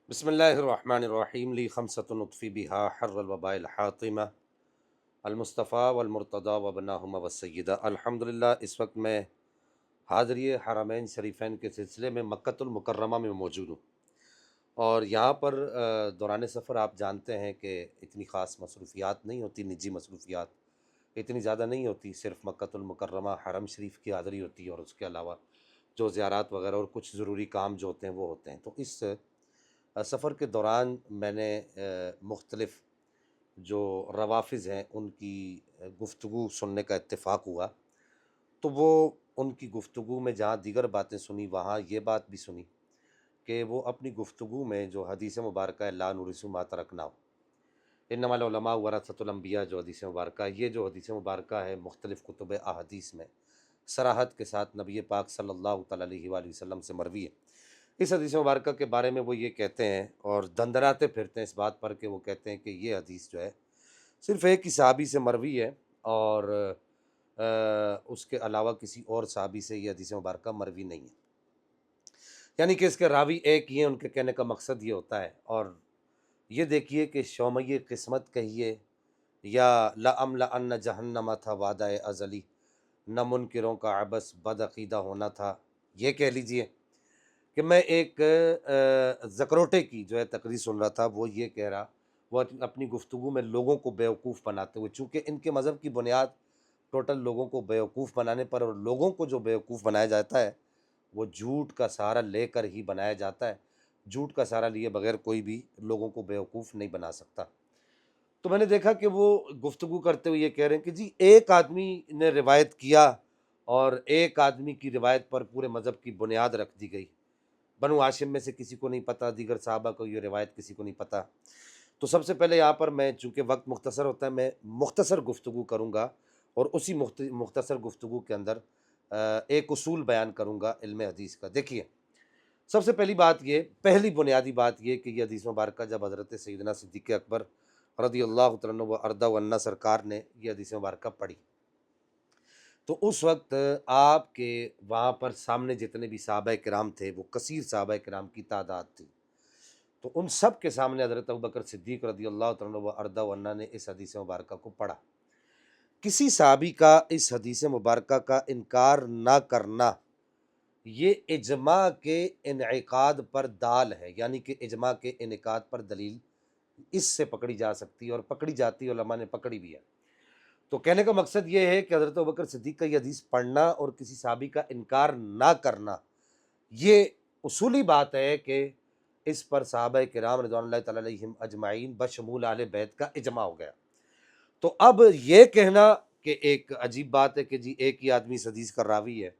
بسم اللہ الرحمن الرحیم لی خمسۃ نطفی بہا حر الوباء الحاطمہ المصطفیٰ والمرتضیٰ وبناہما والسیدہ۔ الحمدللہ اس وقت میں حاضری حرمین شریفین کے سلسلے میں مکۃ المکرمہ میں موجود ہوں، اور یہاں پر دوران سفر آپ جانتے ہیں کہ اتنی خاص مصروفیات نہیں ہوتی، نجی مصروفیات اتنی زیادہ نہیں ہوتی، صرف مکۃ المکرمہ حرم شریف کی حاضری ہوتی ہے، اور اس کے علاوہ جو زیارات وغیرہ اور کچھ ضروری کام جو ہوتے ہیں وہ ہوتے ہیں۔ تو اس سفر کے دوران میں نے مختلف جو روافظ ہیں ان کی گفتگو سننے کا اتفاق ہوا، تو وہ ان کی گفتگو میں جہاں دیگر باتیں سنی وہاں یہ بات بھی سنی کہ وہ اپنی گفتگو میں جو حدیث مبارکہ ہے لا نورث ما ترکنا، انما العلماء ورثۃ الانبیاء، جو حدیث مبارکہ یہ جو حدیث مبارکہ ہے مختلف کتب احادیث میں صراحت کے ساتھ نبی پاک صلی اللہ تعالی علیہ وآلہ وسلم سے مروی ہے۔ اس حدیث مبارکہ کے بارے میں وہ یہ کہتے ہیں اور دندراتے پھرتے ہیں اس بات پر کہ وہ کہتے ہیں کہ یہ حدیث جو ہے صرف ایک ہی صحابی سے مروی ہے، اور اس کے علاوہ کسی اور صحابی سے یہ حدیث مبارکہ مروی نہیں ہے، یعنی کہ اس کے راوی ایک ہی ہیں۔ ان کے کہنے کا مقصد یہ ہوتا ہے، اور یہ دیکھیے کہ شومیہ قسمت کہیے یا لَأَمْلَأَنَّ جہنم تھا وعدہ ازلی، نہ منکروں کا عبث بد عقیدہ ہونا تھا، یہ کہہ لیجئے کہ میں ایک زکروٹے کی جو ہے تقریر سن رہا تھا، وہ یہ کہہ رہا، وہ اپنی گفتگو میں لوگوں کو بیوقوف بناتے ہوئے، چونکہ ان کے مذہب کی بنیاد ٹوٹل لوگوں کو بیوقوف بنانے پر، اور لوگوں کو جو بیوقوف بنایا جاتا ہے وہ جھوٹ کا سہارا لے کر ہی بنایا جاتا ہے، جھوٹ کا سہارا لیے بغیر کوئی بھی لوگوں کو بیوقوف نہیں بنا سکتا۔ تو میں نے دیکھا کہ وہ گفتگو کرتے ہوئے یہ کہہ رہے ہیں کہ جی ایک آدمی نے روایت کیا، اور ایک آدمی کی روایت پر پورے مذہب کی بنیاد رکھ دی گئی، بنو ہاشم میں سے کسی کو نہیں پتہ، دیگر صحابہ کو یہ روایت کسی کو نہیں پتہ۔ تو سب سے پہلے یہاں پر میں، چونکہ وقت مختصر ہوتا ہے، میں مختصر گفتگو کروں گا، اور اسی مختصر گفتگو کے اندر ایک اصول بیان کروں گا علم حدیث کا۔ دیکھیے، سب سے پہلی بنیادی بات یہ کہ یہ حدیث مبارکہ جب حضرت سیدنا صدیق اکبر رضی اللہ تعالیٰ عنہ و ارضہ عنہ سرکار نے یہ حدیث مبارکہ پڑھی، تو اس وقت آپ کے وہاں پر سامنے جتنے بھی صحابہ کرام تھے، وہ کثیر صحابہ کرام کی تعداد تھی، تو ان سب کے سامنے حضرت ابوبکر صدیق رضی اللہ تعالیٰ عنہ و ارضہ عنہ نے اس حدیث مبارکہ کو پڑھا۔ کسی صحابی کا اس حدیث مبارکہ کا انکار نہ کرنا یہ اجماع کے انعقاد پر دال ہے، یعنی کہ اجماع کے انعقاد پر دلیل اس سے پکڑی جا سکتی ہے، اور پکڑی جاتی، علماء نے پکڑی بھی ہے۔ تو کہنے کا مقصد یہ ہے کہ حضرت ابوبکر صدیق کا یہ حدیث پڑھنا اور کسی صحابی کا انکار نہ کرنا، یہ اصولی بات ہے کہ اس پر صحابہ کرام رضوان اللہ تعالیٰ علیہم اجمعین بشمول اہل بیت کا اجماع ہو گیا۔ تو اب یہ کہنا کہ ایک عجیب بات ہے کہ جی ایک ہی آدمی اس حدیث کا راوی ہے،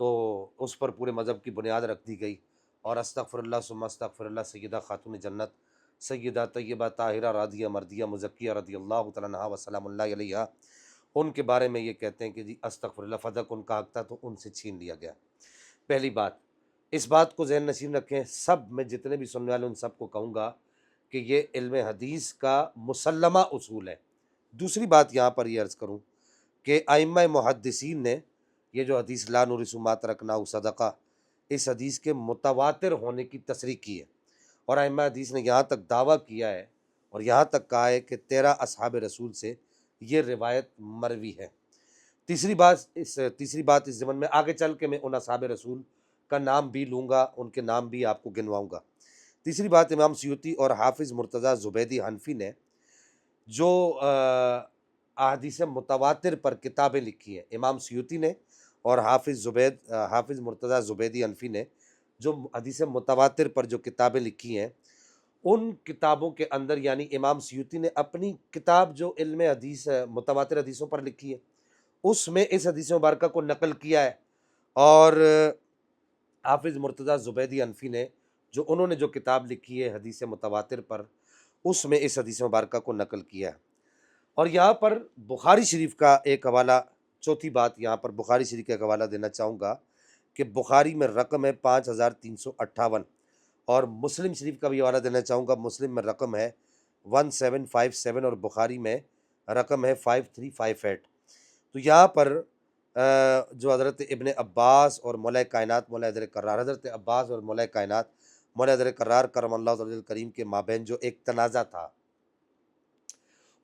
تو اس پر پورے مذہب کی بنیاد رکھ دی گئی، اور استغفر اللہ ثم استغفر اللہ سیدہ خاتون جنت سیدہ طیبہ طاہرہ راضیہ مردیہ مزکیہ رضی اللہ تعالیٰ عنہا وسلام اللہ علیہا، ان کے بارے میں یہ کہتے ہیں کہ جی استغفر اللہ، فدق ان کا حق تھا تو ان سے چھین لیا گیا۔ پہلی بات، اس بات کو ذہن نشین رکھیں، سب میں جتنے بھی سننے والے ان سب کو کہوں گا کہ یہ علم حدیث کا مسلمہ اصول ہے۔ دوسری بات یہاں پر یہ عرض کروں کہ ائمہ محدثین نے یہ جو حدیث لا نورث ما ترکنا صدقہ، اس حدیث کے متواتر ہونے کی تصریح کی ہے، اور ائمہ حدیث نے یہاں تک دعویٰ کیا ہے اور یہاں تک کہا ہے کہ 13 اصحاب رسول سے یہ روایت مروی ہے۔ تیسری بات اس ضمن میں آگے چل کے میں ان اصحاب رسول کا نام بھی لوں گا، ان کے نام بھی آپ کو گنواؤں گا۔ تیسری بات، امام سیوطی اور حافظ مرتضیٰ زبیدی حنفی نے جو احادیث متواتر پر کتابیں لکھی ہیں، امام سیوطی نے اور حافظ مرتضیٰ زبیدی حنفی نے جو حدیث متواتر پر جو کتابیں لکھی ہیں، ان کتابوں کے اندر، یعنی امام سیوطی نے اپنی کتاب جو علم حدیث متواتر حدیثوں پر لکھی ہے، اس میں اس حدیث مبارکہ کو نقل کیا ہے، اور حافظ مرتضیٰ زبیدی حنفی نے انہوں نے جو کتاب لکھی ہے حدیث متواتر پر، اس میں اس حدیث مبارکہ کو نقل کیا ہے۔ اور یہاں پر بخاری شریف کا ایک حوالہ، چوتھی بات یہاں پر بخاری شریف کا ایک حوالہ دینا چاہوں گا کہ بخاری میں رقم ہے 5358، اور مسلم شریف کا بھی حوالہ دینا چاہوں گا، مسلم میں رقم ہے 1757، اور بخاری میں رقم ہے 5358۔ تو یہاں پر جو حضرت ابن عباس اور مولا کائنات مولا حیدر کرار، حضرت عباس اور مولا کائنات مولا حضرت کرار کرم اللہ وجہ کریم کے مابین جو ایک تنازع تھا،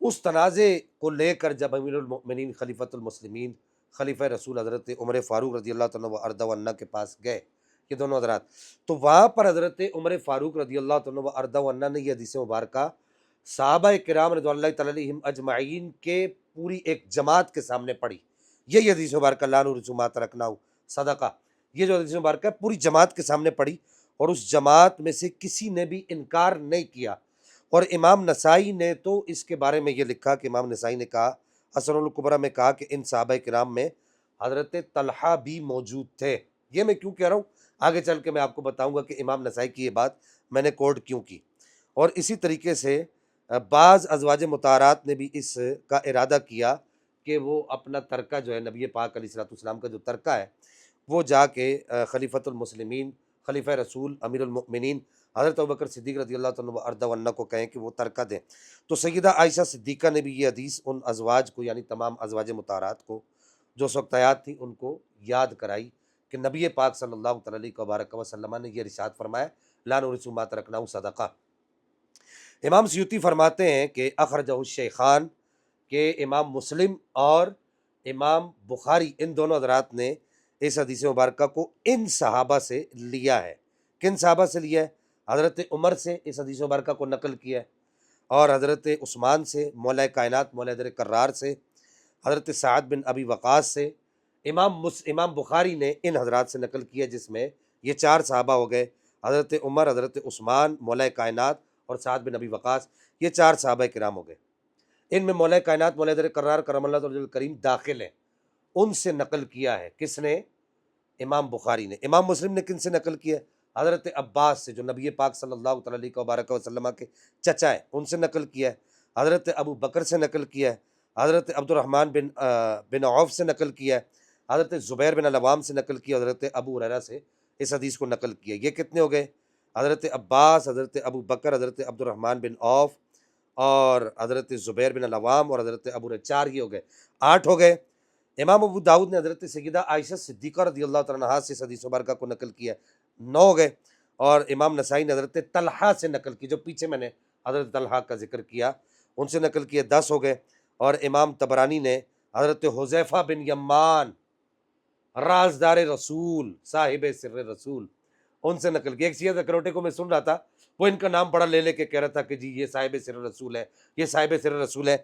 اس تنازع کو لے کر جب امیر المؤمنین خلیفۃ المسلمین خلیفہ رسول حضرت عمر فاروق رضی اللہ تعالیٰ عنہ و عنہ کے پاس گئے، یہ دونوں حضرات، تو وہاں پر حضرت عمر فاروق رضی اللہ تعالیٰ عنہ و عنہ نے یہ حدیث مبارکہ صحابہ کرام رضوان اللہ تعالیٰ علیہم اجمعین کے پوری ایک جماعت کے سامنے پڑھی۔ یہ حدیث مبارکہ لا نورث ما ترکنا صدقہ، یہ جو حدیث مبارکہ ہے پوری جماعت کے سامنے پڑھی، اور اس جماعت میں سے کسی نے بھی انکار نہیں کیا۔ اور امام نسائی نے تو اس کے بارے میں یہ لکھا کہ امام نسائی نے کہا، اثر الکبریٰ میں کہا کہ ان صحابہ کرام میں حضرت طلحہ بھی موجود تھے۔ یہ میں کیوں کہہ رہا ہوں، آگے چل کے میں آپ کو بتاؤں گا کہ امام نسائی کی یہ بات میں نے کوٹ کیوں کی۔ اور اسی طریقے سے بعض ازواج مطہرات نے بھی اس کا ارادہ کیا کہ وہ اپنا ترکہ جو ہے نبی پاک علیہ الصلوۃ والسلام کا جو ترکہ ہے وہ جا کے خلیفۃ المسلمین خلیفہ رسول امیر المؤمنین حضرت ابوبکر صدیق رضی اللہ تعالیٰ عنہ کو کہیں کہ وہ ترکہ دیں۔ تو سیدہ عائشہ صدیقہ نے بھی یہ حدیث ان ازواج کو، یعنی تمام ازواج مطہرات کو جو اس وقت حیات تھیں، ان کو یاد کرائی کہ نبی پاک صلی اللہ تعالیٰ علیہ وسلم نے یہ ارشاد فرمایا لا نورث ما ترکنا صدقہ۔ امام سیوطی فرماتے ہیں کہ اخرجہ الشیخان، کہ امام مسلم اور امام بخاری ان دونوں حضرات نے اس حدیث مبارکہ کو ان صحابہ سے لیا ہے۔ کن صحابہ سے لیا ہے؟ حضرت عمر سے اس حدیث مبارکہ کو نقل کیا ہے، اور حضرت عثمان سے، مولا کائنات مولا حضرت کرار سے، حضرت سعد بن ابی وقاص سے۔ امام بخاری نے ان حضرات سے نقل کیا، جس میں یہ چار صحابہ ہو گئے، حضرت عمر، حضرت عثمان، مولا کائنات اور سعد بن ابی وقاص، یہ چار صحابہ کرام ہو گئے۔ ان میں مولا کائنات مولا حضرت کرار کرم اللہ وجہ کریم داخل ہیں، ان سے نقل کیا ہے کس نے؟ امام بخاری نے۔ امام مسلم نے کن سے نقل کیا ہے؟ حضرت عباس سے، جو نبی پاک صلی اللہ تعالیٰ علیہ وسلم کے چچا ہیں، ان سے نقل کیا ہے۔ حضرت ابو بکر سے نقل کیا ہے، حضرت عبد الرحمن بن عوف سے نقل کیا ہے، حضرت زبیر بن العوام سے نقل کیا، حضرت ابو ہریرہ سے اس حدیث کو نقل کیا۔ یہ کتنے ہو گئے؟ حضرت عباس، حضرت ابو بکر، حضرت عبد الرحمن بن عوف اور حضرت زبیر بن العوام اور حضرت ابو ہریرہ، چار یہ ہو گئے، 8 ہو گئے۔ امام ابو داؤد نے حضرت سیدہ عائشہ صدیقہ رضی اللہ تعالیٰ عنہا سے اس حدیث مبارکہ کو نقل کیا، 9 ہو گئے۔ اور امام نسائی نے حضرت طلحہ سے نقل کی، جو پیچھے میں نے حضرت طلحہ کا ذکر کیا، ان سے نقل کیا، 10 ہو گئے۔ اور امام طبرانی نے حضرت حذیفہ بن یمان رازدار رسول، صاحب سر رسول، ان سے نقل کیا۔ ایک سیاہ کروٹے کو میں سن رہا تھا، وہ ان کا نام بڑا لے لے کے کہہ رہا تھا کہ جی یہ صاحب سر رسول ہے، یہ صاحب سر رسول ہے۔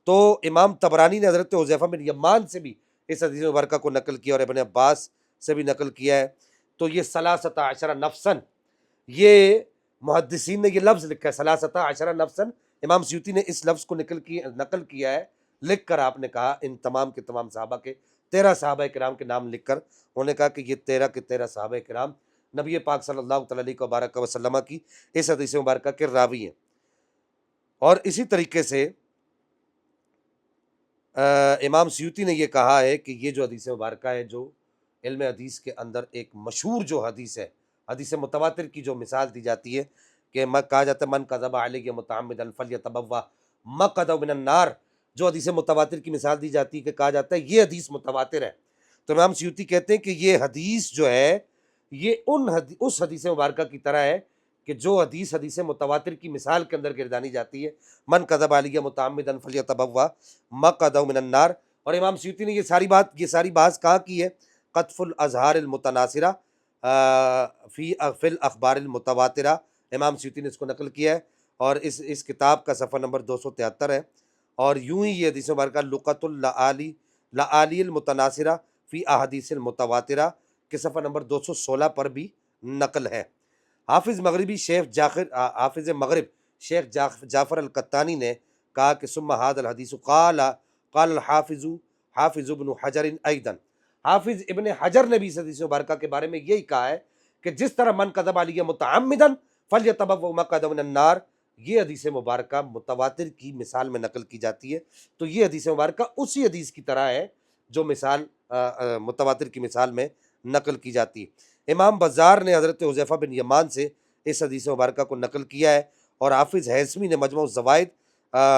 تو امام طبرانی نے حضرت حذیفہ بن یمان سے بھی اس حدیث مبارکہ کو نقل کیا، اور ابن عباس سے بھی نقل کیا ہے۔ تو یہ 13 نفسن، یہ محدثین نے یہ لفظ لکھا ہے 13 نفسن، امام سیوطی نے اس لفظ کو نقل کیا ہے، لکھ کر آپ نے کہا ان تمام کے تمام صحابہ کے 13 صحابہ کرام کے نام لکھ کر انہوں نے کہا کہ یہ 13 کے 13 صحابہ کرام نبی پاک صلی اللہ تعالیٰ علیہ وسلم کی اس حدیث مبارکہ کے راوی ہیں۔ اور اسی طریقے سے امام سیوطی نے یہ کہا ہے کہ یہ جو حدیث مبارکہ ہے، جو علم حدیث کے اندر ایک مشہور جو حدیث ہے، حدیث متواتر کی جو مثال دی جاتی ہے کہ کہا جاتا ہے من کذب علیہ متعمدا فلیتبوأ مقعدہ من النار، جو حدیث متواتر کی مثال دی جاتی ہے کہ کہا جاتا ہے یہ حدیث متواتر ہے، تو امام سیوطی کہتے ہیں کہ یہ حدیث جو ہے یہ اس حدیث مبارکہ کی طرح ہے کہ جو حدیث متواتر کی مثال کے اندر گردانی جاتی ہے، من کذب علیہ متعمدا فلیتبوأ مقعدہ من النار۔ اور امام سیوطی نے یہ ساری بات کہاں کی ہے؟ قطف الازہار المتناثرہ فی الاخبار المتواترہ، امام سیوطی نے اس کو نقل کیا ہے، اور اس کتاب کا صفحہ نمبر 273 ہے۔ اور یوں ہی یہ حدیث مبارکہ لقۃ لعالی المتناثرہ فی احادیث المتواترہ کے صفحہ نمبر 216 پر بھی نقل ہے۔ حافظ مغرب شیخ جعفر القطانی نے کہا کہ ثم ھذا الحدیث قال حافظ ابن حجر ایضا، حافظ ابن حجر نے بھی اس حدیث مبارکہ کے بارے میں یہی کہا ہے کہ جس طرح من کذب علیہ متعمدا فلیتبوأ مقعدہ من النار، یہ حدیث مبارکہ متواتر کی مثال میں نقل کی جاتی ہے، تو یہ حدیث مبارکہ اسی حدیث کی طرح ہے جو مثال متواتر کی مثال میں نقل کی جاتی ہے۔ امام بزار نے حضرت حذیفہ بن یمان سے اس حدیث مبارکہ کو نقل کیا ہے، اور حافظ ہیثمی نے مجموع الزوائد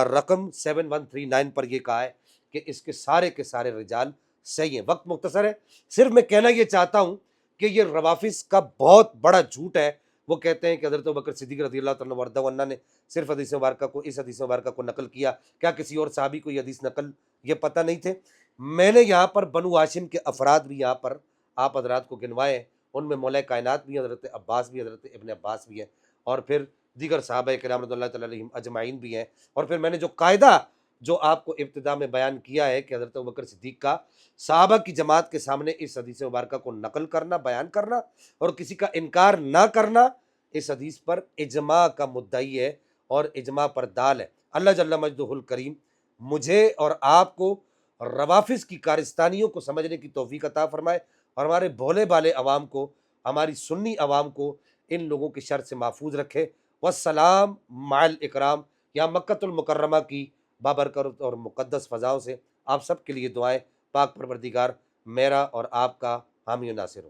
رقم 7139 پر یہ کہا ہے کہ اس کے سارے رجال صحیح ہیں۔ وقت مختصر ہے، صرف میں کہنا یہ چاہتا ہوں کہ یہ روافظ کا بہت بڑا جھوٹ ہے وہ کہتے ہیں کہ حضرت ابوبکر صدیق رضی اللہ تعالیٰ وردہ عنہ نے صرف حدیث مبارکہ کو اس حدیث مبارکہ کو نقل کیا، کیا کسی اور صحابی کو یہ حدیث نقل یہ پتہ نہیں تھے؟ میں نے یہاں پر بنو ہاشم کے افراد بھی یہاں پر آپ حضرات کو گنوائے ہیں، ان میں مولا کائنات بھی حضرت عباس بھی، حضرت ابن عباس بھی ہیں، اور پھر دیگر صحابہ کرام رضی اللہ تعالیٰ علیہم اجمعین بھی ہیں۔ اور پھر میں نے جو قاعدہ جو آپ کو ابتدا میں بیان کیا ہے کہ حضرت ابوبکر صدیق کا صحابہ کی جماعت کے سامنے اس حدیث مبارکہ کو نقل کرنا، بیان کرنا اور کسی کا انکار نہ کرنا، اس حدیث پر اجماع کا مدعی ہے اور اجماع پر دال ہے۔ اللہ جل مجدہ الکریم مجھے اور آپ کو روافظ کی کارستانیوں کو سمجھنے کی توفیق عطا فرمائے، اور ہمارے بھولے بالے عوام کو، ہماری سنی عوام کو ان لوگوں کے شر سے محفوظ رکھے۔ والسلام مع الاکرام۔ یہاں مکۃ المکرمہ کی بابرکت اور مقدس فضاؤں سے آپ سب کے لیے دعائیں، پاک پروردگار میرا اور آپ کا حامی و ناصر ہو۔